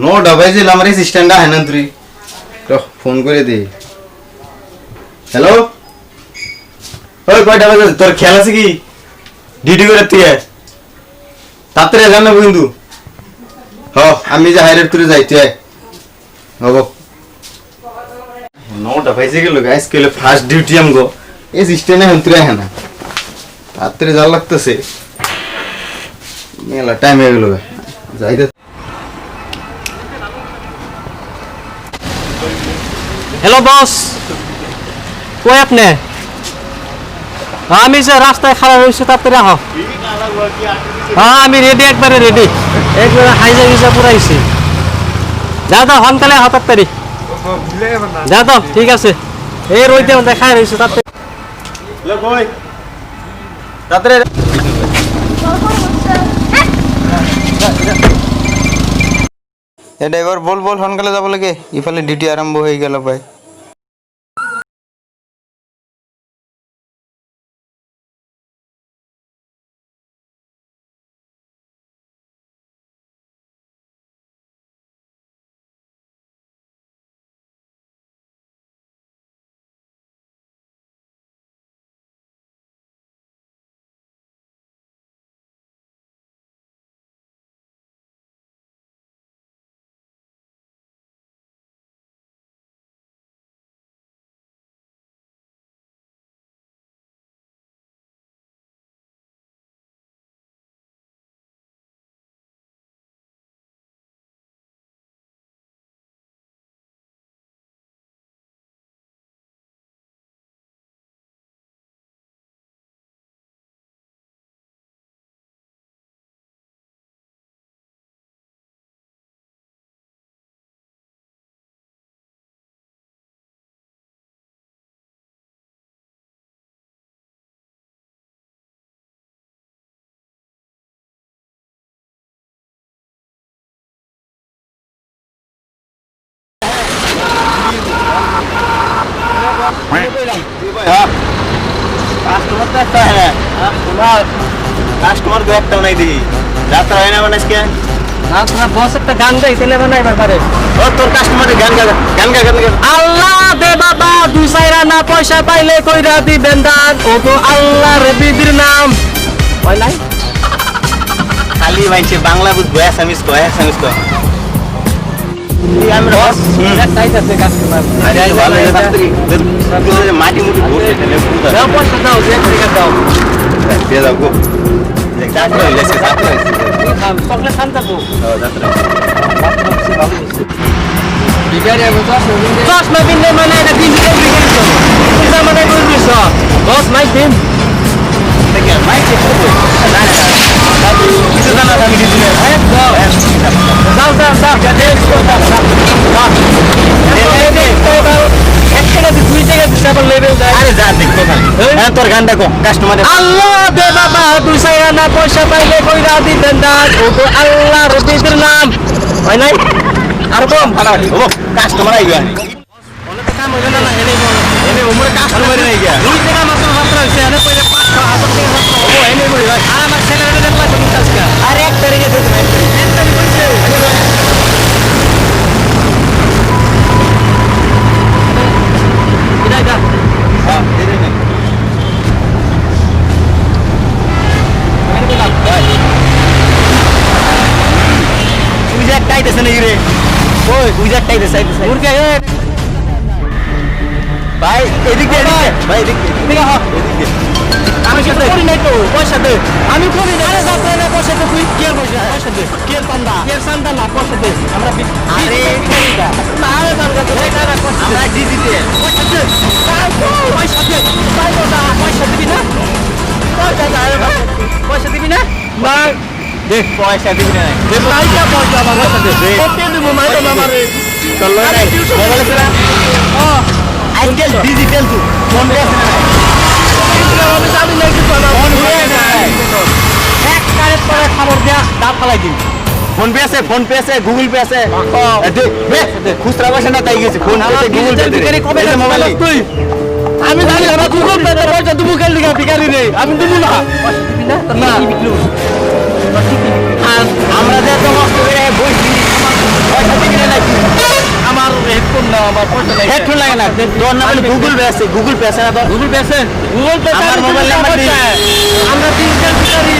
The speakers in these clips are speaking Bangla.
নোটা বাজে আমার অ্যাসিস্ট্যান্ট আহে না তুই ফোন করে দে হ্যালো ওই কয়টা বাজে তোর খেয়াল আছে কি ডিউটি করে তুই তাড়াতাড়ি জানা কিন্তু হ আমি যে হাইরেট করে যাই তুই হব নোটা বাজে গেল গাইস কেলে ফার্স্ট ডিউটি আমগো অ্যাসিস্ট্যান্ট এখন তুই আহে না তাড়াতাড়ি যাওয়া লাগতেছে মেলা টাইম হয়ে গেল যাই হ্যালো বস কই আপনি আমি যে রাস্তায় খারাপ হয়েছে তাড়াতাড়ি আহ হ্যাঁ আমি রেডি একবারে হাইজা ভিজা পুরাইছি যা দাও হনকালে আহ তাড়াতাড়ি যা দাও ঠিক আছে এই রইতে দেখাই রয়েছে তাড়াতাড়ি ড্রাইভার বল বল সোনকালে যাব লাগে ইফালে ডিউটি আরম্ভ হয়ে গেল ভাই কাস্টমার তো একটা নাই দেখি যাত্রা হয় না মানে আজকে তোমার বস একটা গান গাই তেলে বানাইবার পারে ও তোর কাস্টমারের গান গা আল্লাহ দে বাবা দুই সাইরা না পয়সা পাইলে কইরা দিবেন দান ও তো আল্লাহর বিধির নাম হয় নাই খালি মাইছে বাংলা বুঝবো অ্যাসামিস কো আমরা বস টাইট আছে কাস্টমার আরে ভালো তাড়াতাড়ি মাটি মুটি ঘুরতে দেন দাও পয়সা দাও যে টাকা দাও দিয়ে দাও গো যাত্রা হইছে চকলেট খান থাকো যাত্রা বিগারে বস না বিনে মানে এটা ডিজিটাল বিগারে তো এটা মানে বুঝছ বস মাই টিম দেখেন মাই চেক করব না কিছু জানা আমি দিছি যাও যাও যাও তোর গানটা কো কাস্টমার আল্লাহ দে বাবা তুই সাইরা না পয়সা পাইলে কইরা দিবেন দান ও তো আল্লাহর বিধির নাম হয় নাই আর কম ও কাস্টমার আইবা অনেক কাম হইল না এনে ওমরে কাস্টমার নাই গিয়া দুই টাকা মাত্র হইছে এনে কইলে 500 হাজার টাকা ও এনে কই ভাই আর আমার ছেলেরে দেন লাগবে আজকে আর এক তারিখে দেন এক তারিখ হইছে বিদায় দা হ্যাঁ দে দে উইজার টাইটেছে নাকি রে ওই উইজার টাইটেছে উড়কে ভাই এদিকে ভাই এদিকে আমি সাথে করি নাই তো পয়সা দে আমি করি না আরে যাতে না পয়সা দে তুই কি পয়সা দে কি চান্দা না পয়সা দে আমরা আরে না আরে দাঁড়া পয়সা আমরা ডিজিটাল পয়সা দে পয়সা দে পয়সা দিবি না পয়সা দিবি না না দেখ পয়সা দিবি না দে পয়সা আমার পয়সা দে কত দিব মাইতো আমারে চল নাই মোবাইল আছে না ও আজকাল ডিজিটাল তো ফোন পে আছে না আমি জানি না কিছু না ফোন পে নাই এক কারে পরে খবর দিয়া দাঁত ফালাই দিন ফোন পে আছে গুগল পে আছে দেখ খুচরা পয়সা না তাই গেছে ফোন পে গুগল পে ভিখারি কবে মোবাইল তুই আমি জানি না গুগল পে তে পয়সা তুমি কেন লিখা ভিখারি রে আমি তুমি না পয়সা দিবি না না কি বিকলু আমরা যে এত কষ্ট করে বইছি আমার পয়সা নাই হেডফোন লাগে না তোর না বলে গুগল পে আছে না তো গুগল পে আছে গুগল পে আমার মোবাইল নাম্বার দিই আমরা ডিজিটাল ভিখারি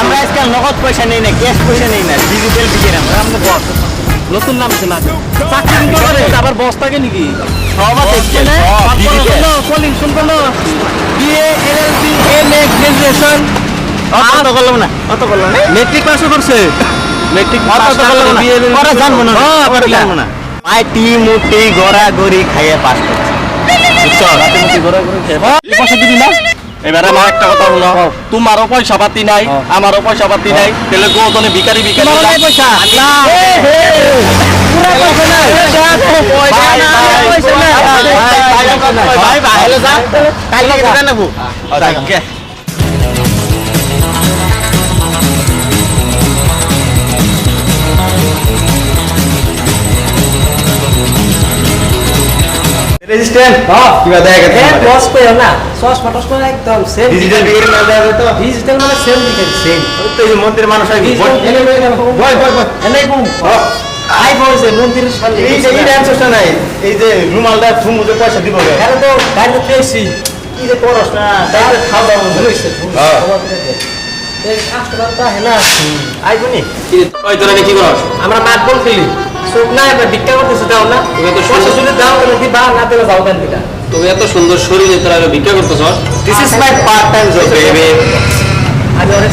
আমরা আজকাল নগদ পয়সা নেই না ক্যাশ পয়সা নেই না ডিজিটাল ভিখারি আমরা বস নতুন নাম আছে না চাকরি কিন্তু করে আবার বস থাকে নাকি সব আছে কলিং শুনবো না বিএ এলএলবি এমএ গ্রাজুয়েশন অত করলাম না মেট্রিক পাস করছে মেট্রিক পাস করলাম না বিএ ওরা জানবো না হ্যাঁ ওরা জানবো না আইটি মুটি গড়াগড়ি খাইয়ে পাস করছে বুঝছো রাতে মুটি গড়াগড়ি খাইয়ে পয়সা দিবি না এবারে আমার একটা কথা হলো তোমারও পয়সা পাতি নাই আমারও পয়সা পাতি নাই তাহলে গোদনে ভিখারি ভিখারি তোমার নাই পয়সা না পুরা পয়সা নাই পয়সা নাই ভাই ভাই যা কালকে কেটে নেবো রেজিস্ট্যান্ট কিবা দেখা গেছে বস কই না সস ফটস করে একদম সেম ডিজিটাল ভিখারি না দেখা তো ডিজিটাল মানে সেম ভিখারি সেম তো এই মন্দিরের মানুষ আইবি বয় এনেই বুম আই বলছে মন্দিরের সামনে এই যে এই ডান্সটা নাই এই যে রুমালটা ফুমুতে পয়সা দিব রে আরে তো গাড়িতে পেয়েছি কি যে করস না তাই খাওয়া দাওয়া হইছে এই কাস্টমারটা হেনা আইবনি ওই তোরা কি করস আমরা মাত বল খেলি সুখ না এবার ভিক্ষা করতেছে দাও না তুমি তো পয়সা যদি দাও তাহলে দিবা না দিলে যাও দেন দিটা তুমি এত সুন্দর শরীরে তোরা ভিক্ষা করতেছ this is my part time job baby আমি অনেক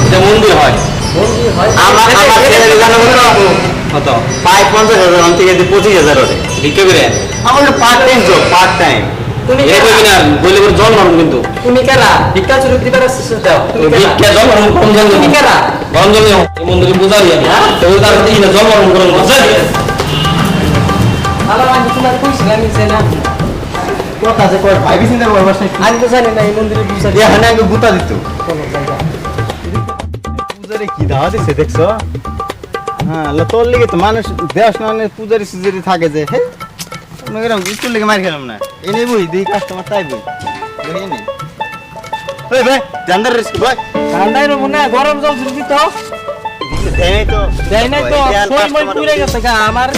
এটা মন্দির হয় বন্ধু হয় আমার ছেলে জানো কত কত 50,000 অন থেকে 25,000 ওরে ভিক্ষা করে আমার part time job part time তুমি এই কই না বলে করে জল মারুন কিন্তু তুমি কেরা ভিক্ষা চুরি দিবার দাও ভিক্ষা জল মারুন কম জল তুমি কেরা কম জল এই মন্দিরে পূজারি আমি তো তার দিই না জল মারুন করুন বুঝাই ভালো আমি তোমার কইছিলাম আমি যে না কথা আছে কই ভাই চিন্তা করবার নাই আমি তো জানি না এই মন্দিরে পূজা দিয়া হানে আগে গুতা দিত কোনো জায়গা পূজারে কি দাওয়া দিছে দেখছো হ্যাঁ তোর লেগে তো মানুষ দেশ না পূজারি সুজারি থাকে যে হে মনে স্কুল লেগে মার খেলাম না এনে বই দিই কাস্টমার তাই বই দেখি নি ওই ভাই জানদার রিস্ক ভাই ঠান্ডায় মনে গরম জল দিবি তো দেই তো দেই নাই তো সই মই পুরে গেছে গা আমার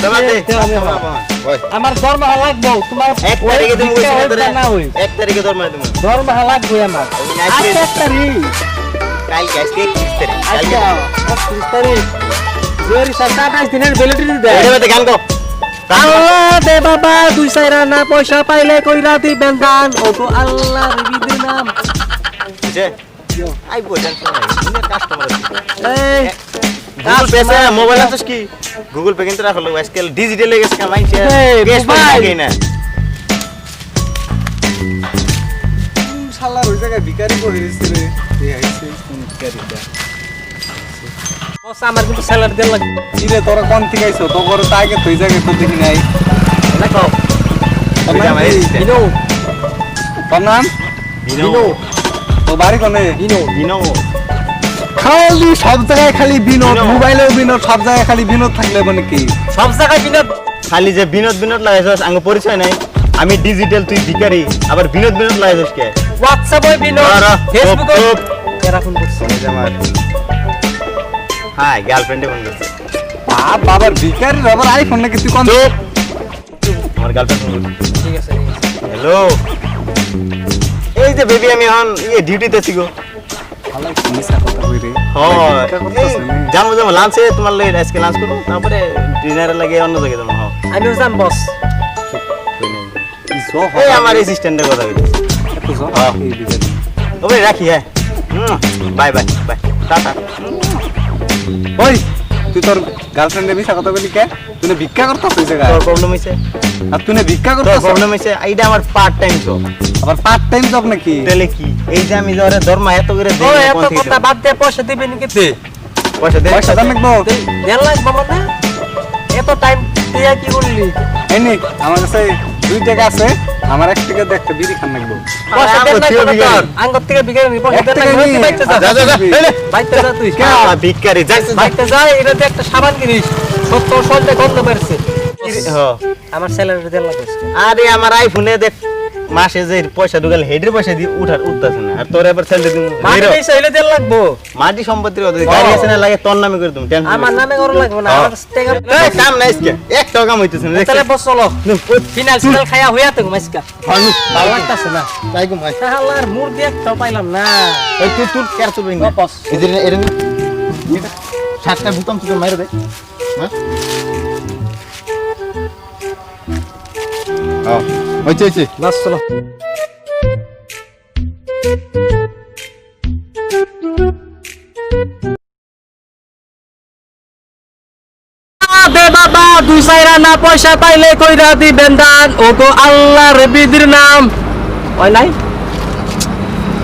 আমার দরমা লাগবো তোমার এক তারিখে তুমি ভিক্ষা হইবে না হই এক তারিখে দরমা তুমি দরমা লাগবো আমার আজকে এক তারিখ কাল আজকে 30 তারিখ আজকে 30 তারিখ জোরি 27 দিনের ভ্যালিডিটি দেয় এটা মতে গান গো আল্লাহ দে বাবা দুই চাইরা না পয়সা পাইলে কইরা দিবেন দান ওগো আল্লাহর বিধান যে আই বলেন তো কাস্টমার এই গুগল পে আছে মোবাইল আছে কি গুগল পে কিন্তু রাখলো আজকাল ডিজিটাল হয়ে গেছে কামাই ক্যাশ পাই না শালার ওই জায়গায় ভিখারি করে দিছে রে এই আইছে কোন ভিখারিটা বস আমার কিন্তু স্যালারি দেন লাগবে কি রে তোরা কোন থেকে আইছো তো করে তো আগে তো এই জায়গায় তো দেখি নাই দেখো এটা আমার assistant। বিনো তোর নাম বিনো তো বাড়ি কোনে বিনো খালি সব জায়গায় খালি বিনোদ বিনোদ। মোবাইলেও বিনোদ সব জায়গায় খালি বিনোদ থাকলে মানে কি সব জায়গায় বিনো খালি যে বিনোদ লাগাইছস আঙ্গ পরিচয় নাই আমি ডিজিটাল তুই ভিখারি আবার বিনোদ লাগাইছস কে হোয়াটসঅ্যাপে বিনো ফেসবুকে এরা ফোন করছে আমার হাই গার্লফ্রেন্ডে ফোন করছে বাবার ভিখারি আবার আইফোন নাকি তুই কোন চুপ আমার গার্লফ্রেন্ড ফোন করছে ঠিক আছে হ্যালো এই যে বেবি আমি এখন ডিউটিতে আছি গো শালা কি মিছা কথা কই রে হয় ভিক্ষা করতাছে নি? যাবো লাঞ্চে তোমার লাগে আজকে লাঞ্চ করবো তারপরে ডিনারে লাগে অন্য জায়গায় যাবো হ্যাঁ আমিও যাম বস কি জো এই আমার অ্যাসিস্ট্যান্টের কথা বলছি এত জো হ্যাঁ। এই ভিখারি ওকে রাখি হ্যাঁ বাই বাই বাই টাটা ওই তুই তোর গার্লফ্রেন্ডে মিছা কথা বলি কে তুই না ভিক্ষা করতাছ ওই জায়গায় তোর প্রবলেম হইছে আর তুই না ভিক্ষা তোর করতাছ প্রবলেম হইছে এইটা আমার পার্ট টাইম জব আবার পার্ট টাইম জব নাকি তাহলে কি এই যে আমি ধরে দরমা এত করে ও দেই এত কথা বাদ দে পয়সা দিবে নাকি দে পয়সা দে পয়সা দাম লাগবো দেড় লাখ বাবা না এত টাইম তুই কি করলি এই নে আমার কাছে 2 টাকা আছে আমার 1 টাকা দে একটা বিড়ি খান লাগবো পয়সা দেন না আমিও কোনো বিকারি। তোর আঙ্গর থেকে বিকারি নি পয়সা এক দেন না টাকা তুই নি। বাইতে যা যা, যা, যা, এই নে। বাইতে যা তুই কালা ভিখারি যাই বাইতে যা এটা তো একটা সাবান কিনিস 70 সল্টে গন্ধ বেরছে হ্যাঁ আমার স্যালারি দেড় লাখ আছে আরে আমার আইফোনে দেখ মাসে যে পয়সা ঢুকালে হেডের পয়সা দিয়ে উঠতেছে না আর তোর এবার স্যালারি দিমু মাটি পয়সা হইলে দেন লাগবো মাটি সম্পত্তির কথা গাড়ি আছে না লাগে তোর নামে করে দিমু টেনশন আমার নামে করো লাগবে না আমার টাকা এই কাম নাই আজকে এক টাকা কাম হইতেছে না তাহলে বস চলো ফিনান্সিয়াল খায়া হইয়া তো মাইসকা ভালো লাগতাছে না তাই গো মাই শালার মুরগি একটাও পাইলাম না এই তুই কেয়ার চলবে না বস এদের এর সাতটা বুতাম তুই মাইরে দে হ্যাঁ হইছে বাস চলো দে বাবা দুই চাইরা না পয়সা পাইলে কইরা দিবেন দান ও গো আল্লাহর বিধির নাম ওই নাই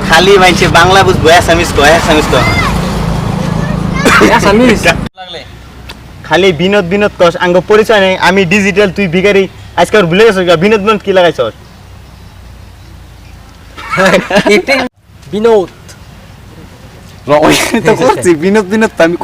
খালি মাইছে বাংলা বুঝবো অ্যাসামিস কো আসামিস খালি বিনোদ কস আঙ্গ পরিচয় নেই আমি ডিজিটাল তুই ভিখারি আজকে আর ভুলে গেছিস বিনোদ কি লাগাইছস এটাই বিনোদ তো করছি বিনোদ তো আমি